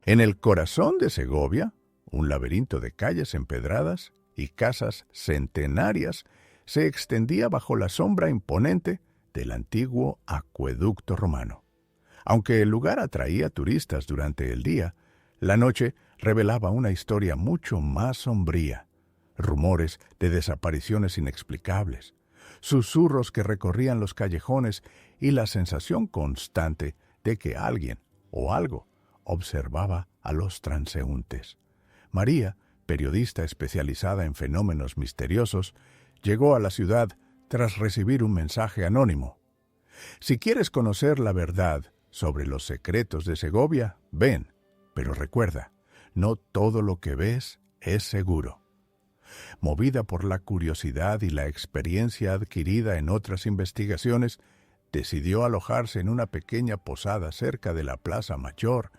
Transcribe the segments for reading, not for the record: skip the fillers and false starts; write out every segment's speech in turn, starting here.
En el corazón de Segovia, un laberinto de calles empedradas y casas centenarias se extendía bajo la sombra imponente del antiguo acueducto romano. Aunque el lugar atraía turistas durante el día, la noche revelaba una historia mucho más sombría. Rumores de desapariciones inexplicables, susurros que recorrían los callejones y la sensación constante de que alguien o algo observaba a los transeúntes. María, periodista especializada en fenómenos misteriosos, llegó a la ciudad tras recibir un mensaje anónimo. Si quieres conocer la verdad sobre los secretos de Segovia, ven, pero recuerda, no todo lo que ves es seguro. Movida por la curiosidad y la experiencia adquirida en otras investigaciones, decidió alojarse en una pequeña posada cerca de la Plaza Mayor,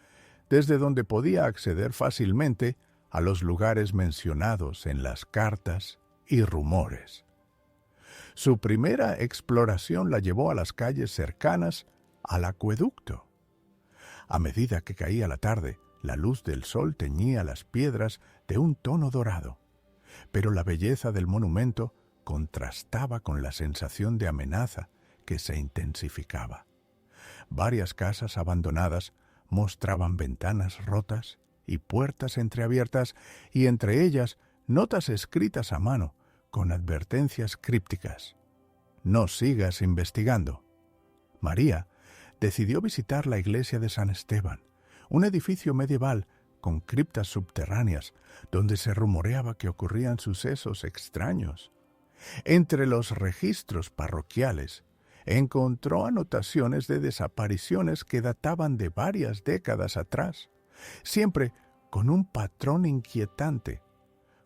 desde donde podía acceder fácilmente a los lugares mencionados en las cartas y rumores. Su primera exploración la llevó a las calles cercanas al acueducto. A medida que caía la tarde, la luz del sol teñía las piedras de un tono dorado, pero la belleza del monumento contrastaba con la sensación de amenaza que se intensificaba. Varias casas abandonadas mostraban ventanas rotas y puertas entreabiertas, y entre ellas notas escritas a mano con advertencias crípticas. No sigas investigando. María decidió visitar la iglesia de San Esteban, un edificio medieval con criptas subterráneas donde se rumoreaba que ocurrían sucesos extraños. Entre los registros parroquiales encontró anotaciones de desapariciones que databan de varias décadas atrás, siempre con un patrón inquietante: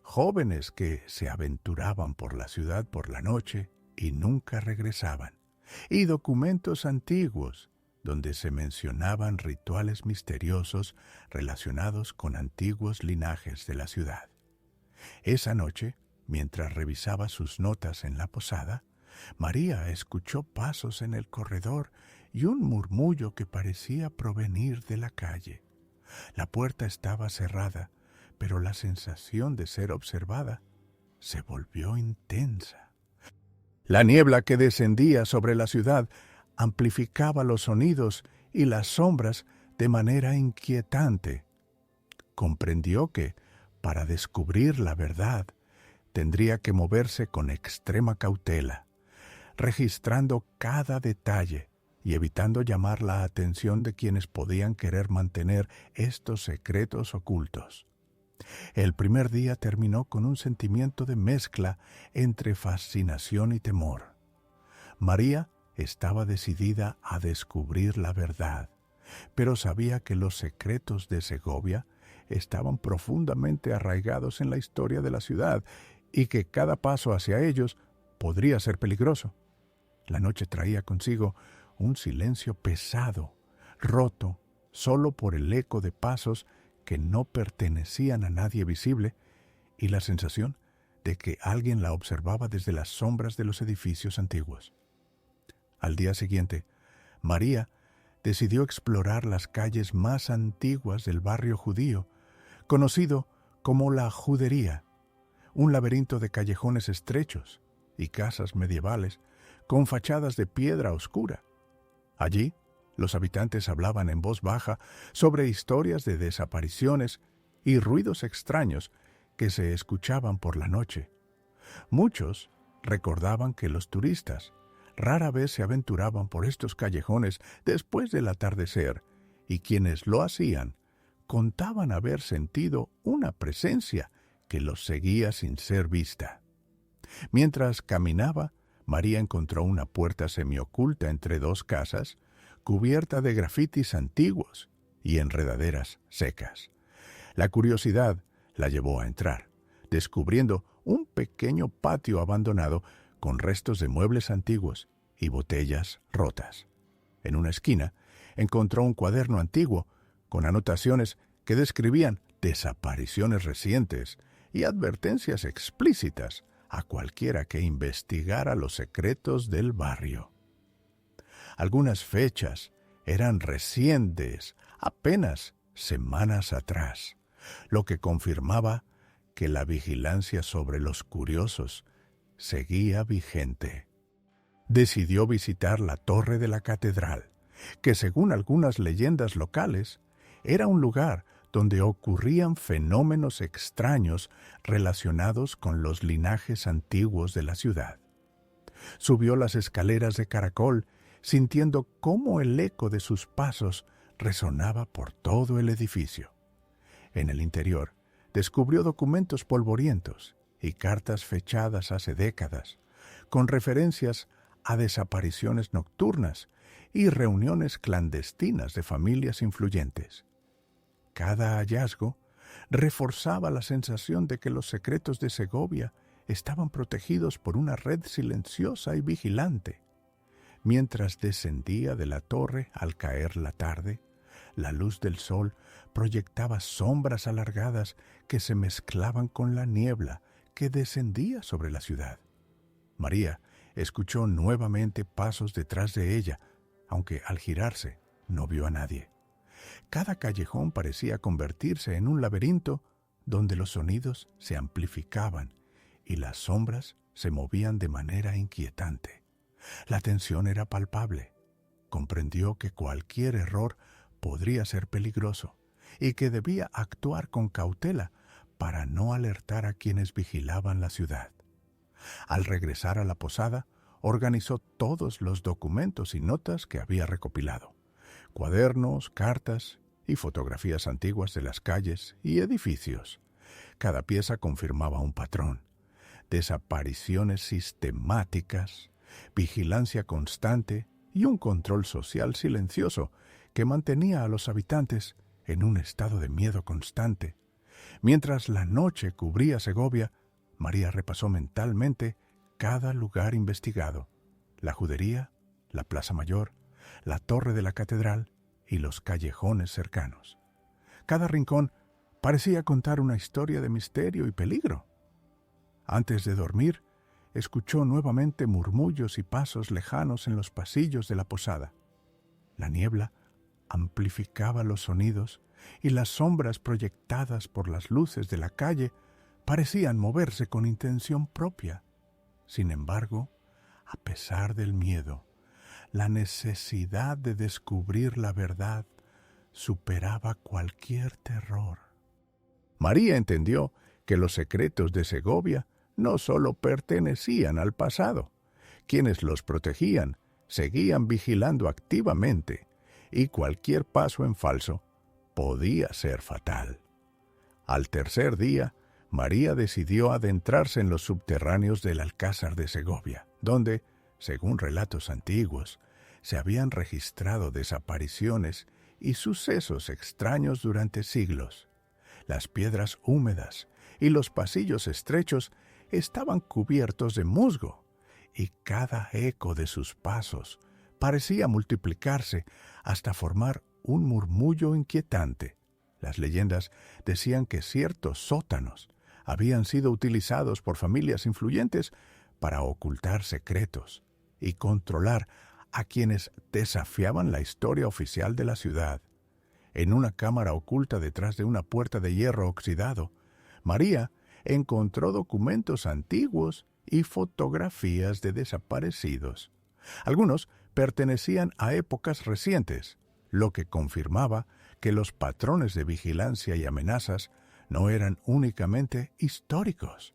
jóvenes que se aventuraban por la ciudad por la noche y nunca regresaban, y documentos antiguos donde se mencionaban rituales misteriosos relacionados con antiguos linajes de la ciudad. Esa noche, mientras revisaba sus notas en la posada, María escuchó pasos en el corredor y un murmullo que parecía provenir de la calle. La puerta estaba cerrada, pero la sensación de ser observada se volvió intensa. La niebla que descendía sobre la ciudad amplificaba los sonidos y las sombras de manera inquietante. Comprendió que, para descubrir la verdad, tendría que moverse con extrema cautela, registrando cada detalle y evitando llamar la atención de quienes podían querer mantener estos secretos ocultos. El primer día terminó con un sentimiento de mezcla entre fascinación y temor. María estaba decidida a descubrir la verdad, pero sabía que los secretos de Segovia estaban profundamente arraigados en la historia de la ciudad y que cada paso hacia ellos podría ser peligroso. La noche traía consigo un silencio pesado, roto solo por el eco de pasos que no pertenecían a nadie visible y la sensación de que alguien la observaba desde las sombras de los edificios antiguos. Al día siguiente, María decidió explorar las calles más antiguas del barrio judío, conocido como la Judería, un laberinto de callejones estrechos y casas medievales con fachadas de piedra oscura. Allí, los habitantes hablaban en voz baja sobre historias de desapariciones y ruidos extraños que se escuchaban por la noche. Muchos recordaban que los turistas rara vez se aventuraban por estos callejones después del atardecer, y quienes lo hacían contaban haber sentido una presencia que los seguía sin ser vista. Mientras caminaba, María encontró una puerta semioculta entre dos casas, cubierta de grafitis antiguos y enredaderas secas. La curiosidad la llevó a entrar, descubriendo un pequeño patio abandonado con restos de muebles antiguos y botellas rotas. En una esquina encontró un cuaderno antiguo con anotaciones que describían desapariciones recientes y advertencias explícitas a cualquiera que investigara los secretos del barrio. Algunas fechas eran recientes, apenas semanas atrás, lo que confirmaba que la vigilancia sobre los curiosos seguía vigente. Decidió visitar la torre de la catedral, que según algunas leyendas locales, era un lugar donde ocurrían fenómenos extraños relacionados con los linajes antiguos de la ciudad. Subió las escaleras de caracol, sintiendo cómo el eco de sus pasos resonaba por todo el edificio. En el interior, descubrió documentos polvorientos y cartas fechadas hace décadas, con referencias a desapariciones nocturnas y reuniones clandestinas de familias influyentes. Cada hallazgo reforzaba la sensación de que los secretos de Segovia estaban protegidos por una red silenciosa y vigilante. Mientras descendía de la torre al caer la tarde, la luz del sol proyectaba sombras alargadas que se mezclaban con la niebla que descendía sobre la ciudad. María escuchó nuevamente pasos detrás de ella, aunque al girarse no vio a nadie. Cada callejón parecía convertirse en un laberinto donde los sonidos se amplificaban y las sombras se movían de manera inquietante. La tensión era palpable. Comprendió que cualquier error podría ser peligroso y que debía actuar con cautela para no alertar a quienes vigilaban la ciudad. Al regresar a la posada, organizó todos los documentos y notas que había recopilado: cuadernos, cartas y fotografías antiguas de las calles y edificios. Cada pieza confirmaba un patrón: desapariciones sistemáticas, vigilancia constante y un control social silencioso que mantenía a los habitantes en un estado de miedo constante. Mientras la noche cubría Segovia, María repasó mentalmente cada lugar investigado: la judería, la Plaza Mayor, la torre de la catedral y los callejones cercanos. Cada rincón parecía contar una historia de misterio y peligro. Antes de dormir, escuchó nuevamente murmullos y pasos lejanos en los pasillos de la posada. La niebla amplificaba los sonidos y las sombras proyectadas por las luces de la calle parecían moverse con intención propia. Sin embargo, a pesar del miedo, la necesidad de descubrir la verdad superaba cualquier terror. María entendió que los secretos de Segovia no solo pertenecían al pasado. Quienes los protegían seguían vigilando activamente, y cualquier paso en falso podía ser fatal. Al tercer día, María decidió adentrarse en los subterráneos del Alcázar de Segovia, donde, según relatos antiguos, se habían registrado desapariciones y sucesos extraños durante siglos. Las piedras húmedas y los pasillos estrechos estaban cubiertos de musgo, y cada eco de sus pasos parecía multiplicarse hasta formar un murmullo inquietante. Las leyendas decían que ciertos sótanos habían sido utilizados por familias influyentes para ocultar secretos y controlar a quienes desafiaban la historia oficial de la ciudad. En una cámara oculta detrás de una puerta de hierro oxidado, María encontró documentos antiguos y fotografías de desaparecidos. Algunos pertenecían a épocas recientes, lo que confirmaba que los patrones de vigilancia y amenazas no eran únicamente históricos.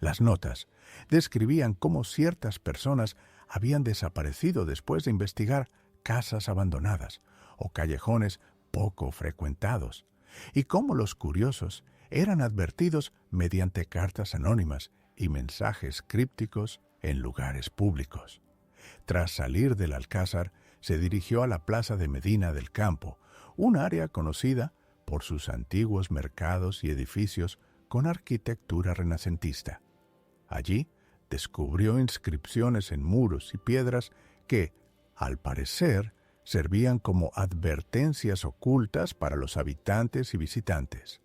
Las notas describían cómo ciertas personas habían desaparecido después de investigar casas abandonadas o callejones poco frecuentados, y cómo los curiosos eran advertidos mediante cartas anónimas y mensajes crípticos en lugares públicos. Tras salir del Alcázar, se dirigió a la Plaza de Medina del Campo, un área conocida por sus antiguos mercados y edificios con arquitectura renacentista. Allí descubrió inscripciones en muros y piedras que, al parecer, servían como advertencias ocultas para los habitantes y visitantes.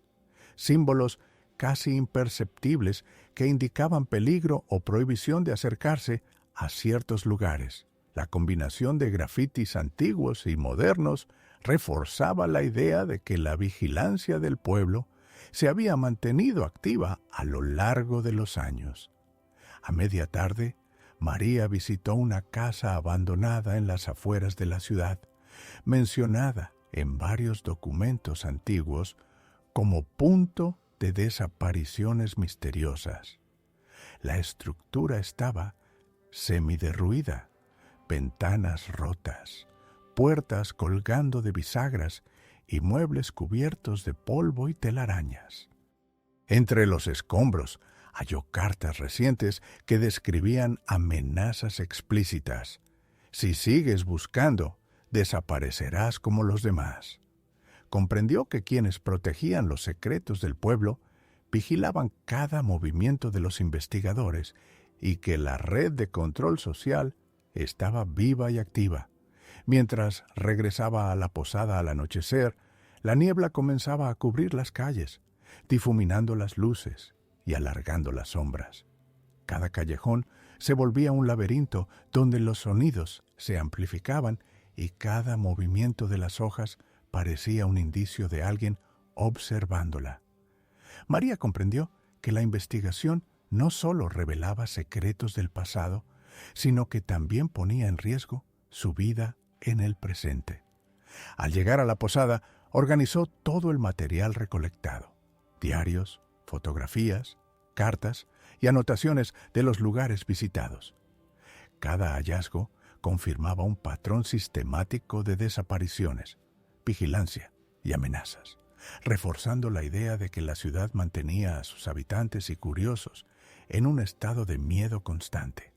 Símbolos casi imperceptibles que indicaban peligro o prohibición de acercarse a ciertos lugares. La combinación de grafitis antiguos y modernos reforzaba la idea de que la vigilancia del pueblo se había mantenido activa a lo largo de los años. A media tarde, María visitó una casa abandonada en las afueras de la ciudad, mencionada en varios documentos antiguos como punto de desapariciones misteriosas. La estructura estaba semiderruida, ventanas rotas, puertas colgando de bisagras y muebles cubiertos de polvo y telarañas. Entre los escombros halló cartas recientes que describían amenazas explícitas. Si sigues buscando, desaparecerás como los demás. Comprendió que quienes protegían los secretos del pueblo vigilaban cada movimiento de los investigadores y que la red de control social estaba viva y activa. Mientras regresaba a la posada al anochecer, la niebla comenzaba a cubrir las calles, difuminando las luces y alargando las sombras. Cada callejón se volvía un laberinto donde los sonidos se amplificaban y cada movimiento de las hojas parecía un indicio de alguien observándola. María comprendió que la investigación no solo revelaba secretos del pasado, sino que también ponía en riesgo su vida en el presente. Al llegar a la posada, organizó todo el material recolectado: diarios, fotografías, cartas y anotaciones de los lugares visitados. Cada hallazgo confirmaba un patrón sistemático de desapariciones, vigilancia y amenazas, reforzando la idea de que la ciudad mantenía a sus habitantes y curiosos en un estado de miedo constante.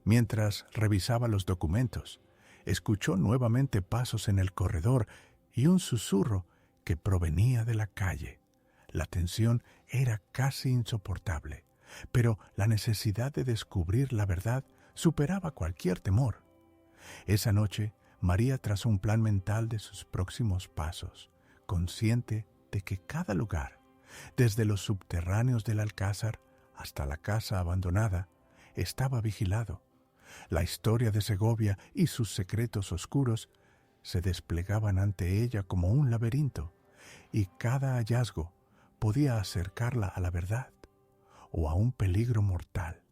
Mientras revisaba los documentos, escuchó nuevamente pasos en el corredor y un susurro que provenía de la calle. La tensión era casi insoportable, pero la necesidad de descubrir la verdad superaba cualquier temor. Esa noche, María trazó un plan mental de sus próximos pasos, consciente de que cada lugar, desde los subterráneos del Alcázar hasta la casa abandonada, estaba vigilado. La historia de Segovia y sus secretos oscuros se desplegaban ante ella como un laberinto, y cada hallazgo podía acercarla a la verdad o a un peligro mortal.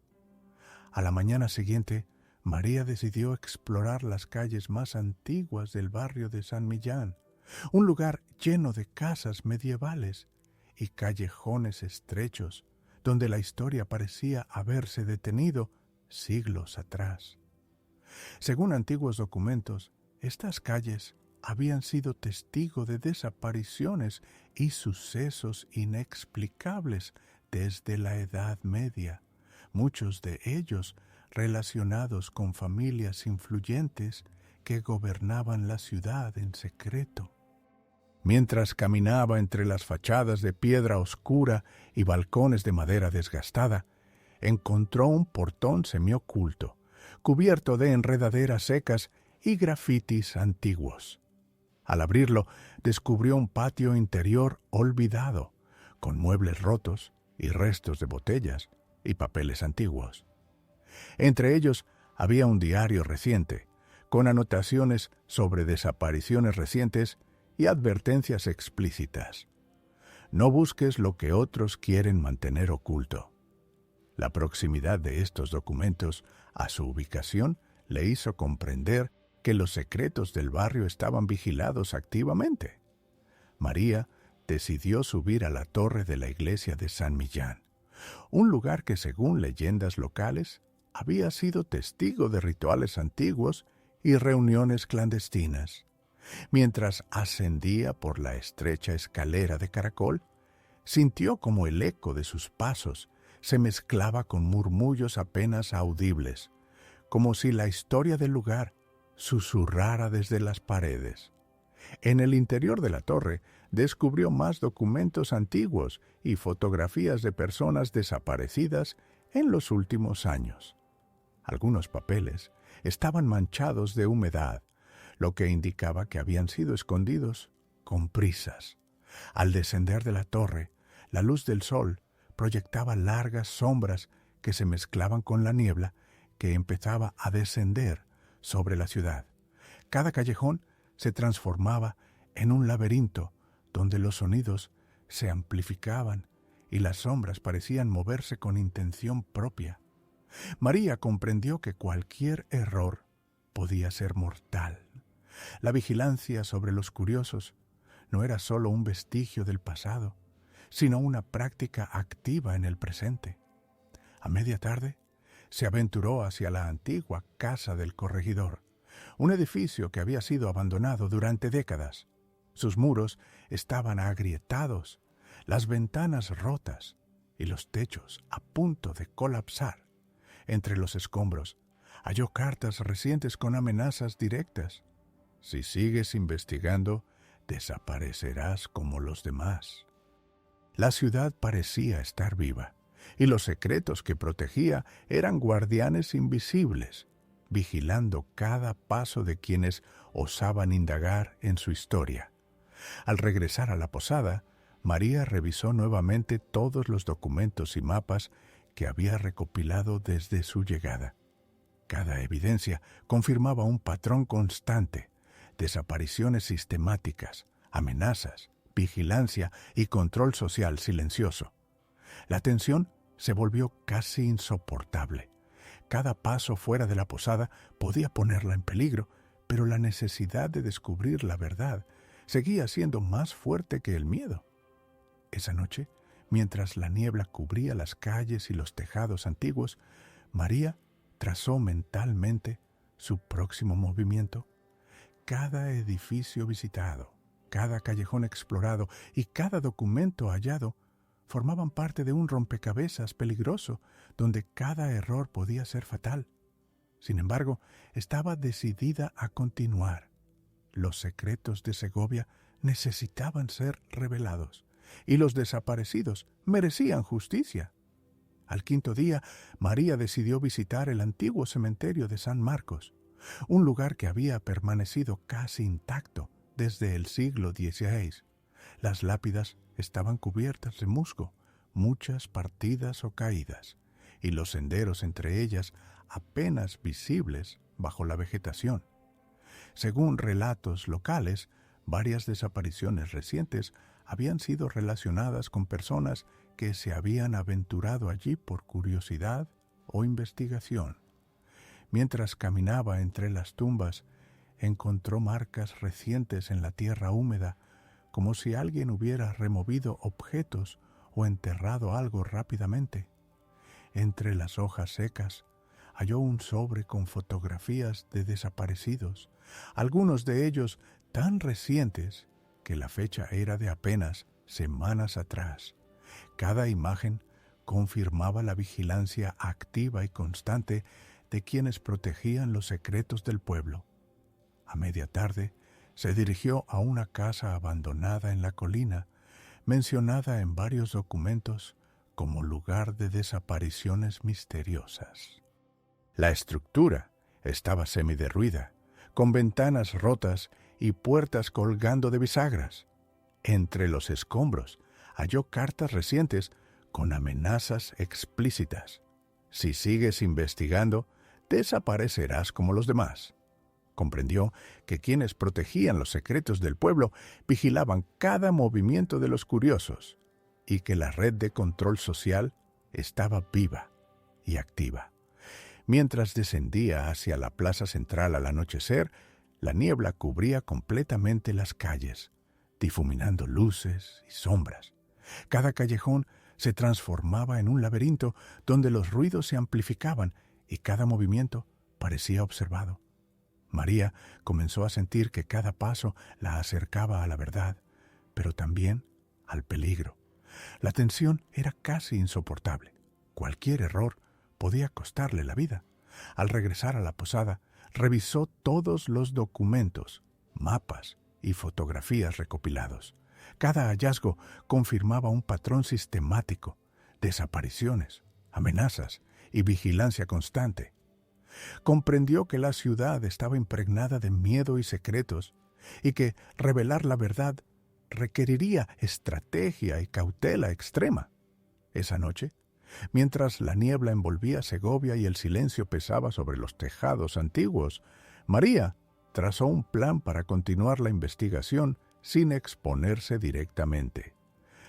A la mañana siguiente, María decidió explorar las calles más antiguas del barrio de San Millán, un lugar lleno de casas medievales y callejones estrechos, donde la historia parecía haberse detenido siglos atrás. Según antiguos documentos, estas calles habían sido testigo de desapariciones y sucesos inexplicables desde la Edad Media, muchos de ellos relacionados con familias influyentes que gobernaban la ciudad en secreto. Mientras caminaba entre las fachadas de piedra oscura y balcones de madera desgastada, encontró un portón semioculto, cubierto de enredaderas secas y grafitis antiguos. Al abrirlo, descubrió un patio interior olvidado, con muebles rotos y restos de botellas y papeles antiguos. Entre ellos había un diario reciente, con anotaciones sobre desapariciones recientes y advertencias explícitas. No busques lo que otros quieren mantener oculto. La proximidad de estos documentos a su ubicación le hizo comprender que los secretos del barrio estaban vigilados activamente. María decidió subir a la torre de la iglesia de San Millán, un lugar que, según leyendas locales, había sido testigo de rituales antiguos y reuniones clandestinas. Mientras ascendía por la estrecha escalera de caracol, sintió como el eco de sus pasos se mezclaba con murmullos apenas audibles, como si la historia del lugar susurrara desde las paredes. En el interior de la torre descubrió más documentos antiguos y fotografías de personas desaparecidas en los últimos años. Algunos papeles estaban manchados de humedad, lo que indicaba que habían sido escondidos con prisas. Al descender de la torre, la luz del sol proyectaba largas sombras que se mezclaban con la niebla que empezaba a descender sobre la ciudad. Cada callejón se transformaba en un laberinto donde los sonidos se amplificaban y las sombras parecían moverse con intención propia. María comprendió que cualquier error podía ser mortal. La vigilancia sobre los curiosos no era solo un vestigio del pasado, sino una práctica activa en el presente. A media tarde, se aventuró hacia la antigua casa del corregidor, un edificio que había sido abandonado durante décadas. Sus muros estaban agrietados, las ventanas rotas y los techos a punto de colapsar. Entre los escombros halló cartas recientes con amenazas directas. Si sigues investigando, desaparecerás como los demás. La ciudad parecía estar viva, y los secretos que protegía eran guardianes invisibles, vigilando cada paso de quienes osaban indagar en su historia. Al regresar a la posada, María revisó nuevamente todos los documentos y mapas que había recopilado desde su llegada. Cada evidencia confirmaba un patrón constante: desapariciones sistemáticas, amenazas, vigilancia y control social silencioso. La tensión se volvió casi insoportable. Cada paso fuera de la posada podía ponerla en peligro, pero la necesidad de descubrir la verdad seguía siendo más fuerte que el miedo. Esa noche, mientras la niebla cubría las calles y los tejados antiguos, María trazó mentalmente su próximo movimiento. Cada edificio visitado, cada callejón explorado y cada documento hallado formaban parte de un rompecabezas peligroso donde cada error podía ser fatal. Sin embargo, estaba decidida a continuar. Los secretos de Segovia necesitaban ser revelados, y los desaparecidos merecían justicia. Al quinto día, María decidió visitar el antiguo cementerio de San Marcos, un lugar que había permanecido casi intacto desde el siglo XVI. Las lápidas estaban cubiertas de musgo, muchas partidas o caídas, y los senderos entre ellas apenas visibles bajo la vegetación. Según relatos locales, varias desapariciones recientes habían sido relacionadas con personas que se habían aventurado allí por curiosidad o investigación. Mientras caminaba entre las tumbas, encontró marcas recientes en la tierra húmeda, como si alguien hubiera removido objetos o enterrado algo rápidamente. Entre las hojas secas, halló un sobre con fotografías de desaparecidos, algunos de ellos tan recientes que la fecha era de apenas semanas atrás. Cada imagen confirmaba la vigilancia activa y constante de quienes protegían los secretos del pueblo. A media tarde, se dirigió a una casa abandonada en la colina, mencionada en varios documentos como lugar de desapariciones misteriosas. La estructura estaba semiderruida, con ventanas rotas y puertas colgando de bisagras. Entre los escombros halló cartas recientes con amenazas explícitas. Si sigues investigando, desaparecerás como los demás. Comprendió que quienes protegían los secretos del pueblo vigilaban cada movimiento de los curiosos y que la red de control social estaba viva y activa. Mientras descendía hacia la plaza central al anochecer, la niebla cubría completamente las calles, difuminando luces y sombras. Cada callejón se transformaba en un laberinto donde los ruidos se amplificaban y cada movimiento parecía observado. María comenzó a sentir que cada paso la acercaba a la verdad, pero también al peligro. La tensión era casi insoportable. Cualquier error podía costarle la vida. Al regresar a la posada, revisó todos los documentos, mapas y fotografías recopilados. Cada hallazgo confirmaba un patrón sistemático: desapariciones, amenazas y vigilancia constante. Comprendió que la ciudad estaba impregnada de miedo y secretos, y que revelar la verdad requeriría estrategia y cautela extrema. Esa noche, mientras la niebla envolvía Segovia y el silencio pesaba sobre los tejados antiguos, María trazó un plan para continuar la investigación sin exponerse directamente.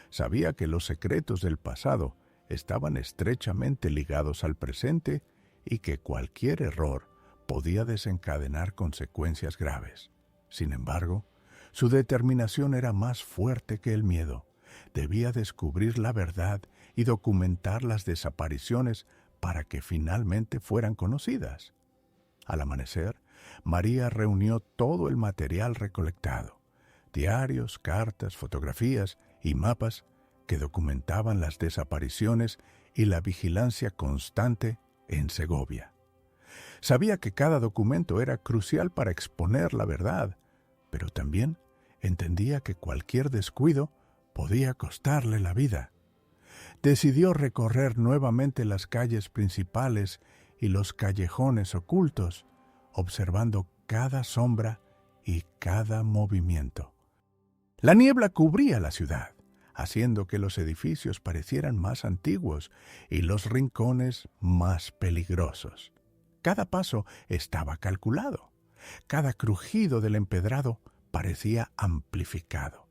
Sabía que los secretos del pasado estaban estrechamente ligados al presente y que cualquier error podía desencadenar consecuencias graves. Sin embargo, su determinación era más fuerte que el miedo. Debía descubrir la verdad y documentar las desapariciones para que finalmente fueran conocidas. Al amanecer, María reunió todo el material recolectado: diarios, cartas, fotografías y mapas que documentaban las desapariciones y la vigilancia constante en Segovia. Sabía que cada documento era crucial para exponer la verdad, pero también entendía que cualquier descuido podía costarle la vida. Decidió recorrer nuevamente las calles principales y los callejones ocultos, observando cada sombra y cada movimiento. La niebla cubría la ciudad, haciendo que los edificios parecieran más antiguos y los rincones más peligrosos. Cada paso estaba calculado. Cada crujido del empedrado parecía amplificado.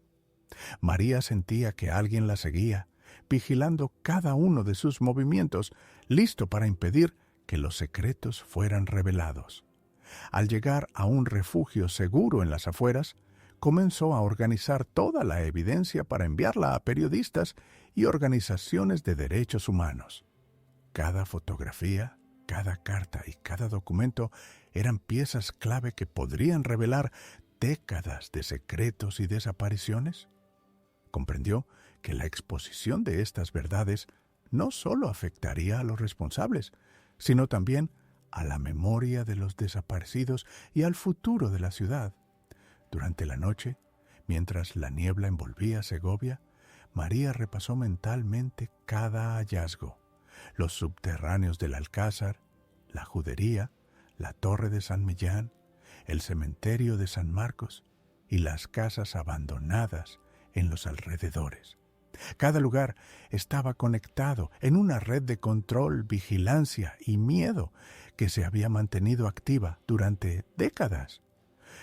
María sentía que alguien la seguía, vigilando cada uno de sus movimientos, listo para impedir que los secretos fueran revelados. Al llegar a un refugio seguro en las afueras, comenzó a organizar toda la evidencia para enviarla a periodistas y organizaciones de derechos humanos. Cada fotografía, cada carta y cada documento eran piezas clave que podrían revelar décadas de secretos y desapariciones. Comprendió que la exposición de estas verdades no solo afectaría a los responsables, sino también a la memoria de los desaparecidos y al futuro de la ciudad. Durante la noche, mientras la niebla envolvía Segovia, María repasó mentalmente cada hallazgo: los subterráneos del Alcázar, la judería, la torre de San Millán, el cementerio de San Marcos y las casas abandonadas en los alrededores. Cada lugar estaba conectado en una red de control, vigilancia y miedo que se había mantenido activa durante décadas.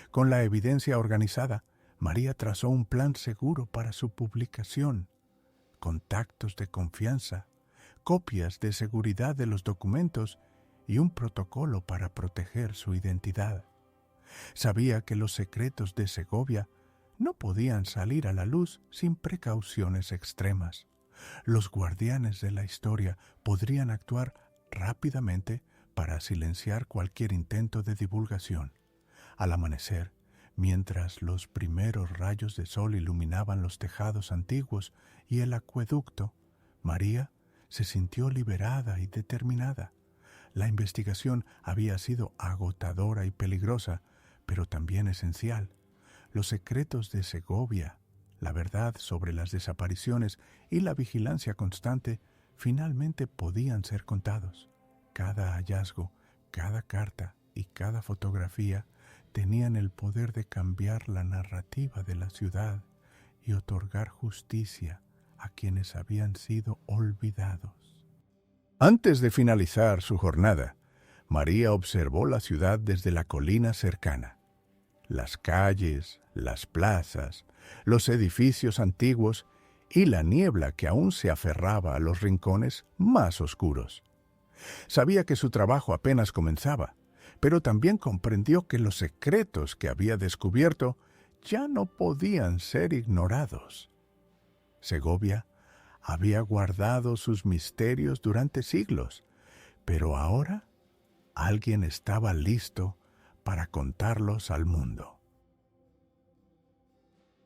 Con la evidencia organizada, María trazó un plan seguro para su publicación: contactos de confianza, copias de seguridad de los documentos y un protocolo para proteger su identidad. Sabía que los secretos de Segovia no podían salir a la luz sin precauciones extremas. Los guardianes de la historia podrían actuar rápidamente para silenciar cualquier intento de divulgación. Al amanecer, mientras los primeros rayos de sol iluminaban los tejados antiguos y el acueducto, María se sintió liberada y determinada. La investigación había sido agotadora y peligrosa, pero también esencial. Los secretos de Segovia, la verdad sobre las desapariciones y la vigilancia constante finalmente podían ser contados. Cada hallazgo, cada carta y cada fotografía tenían el poder de cambiar la narrativa de la ciudad y otorgar justicia a quienes habían sido olvidados. Antes de finalizar su jornada, María observó la ciudad desde la colina cercana. Las calles, las plazas, los edificios antiguos y la niebla que aún se aferraba a los rincones más oscuros. Sabía que su trabajo apenas comenzaba, pero también comprendió que los secretos que había descubierto ya no podían ser ignorados. Segovia había guardado sus misterios durante siglos, pero ahora alguien estaba listo para contarlos al mundo.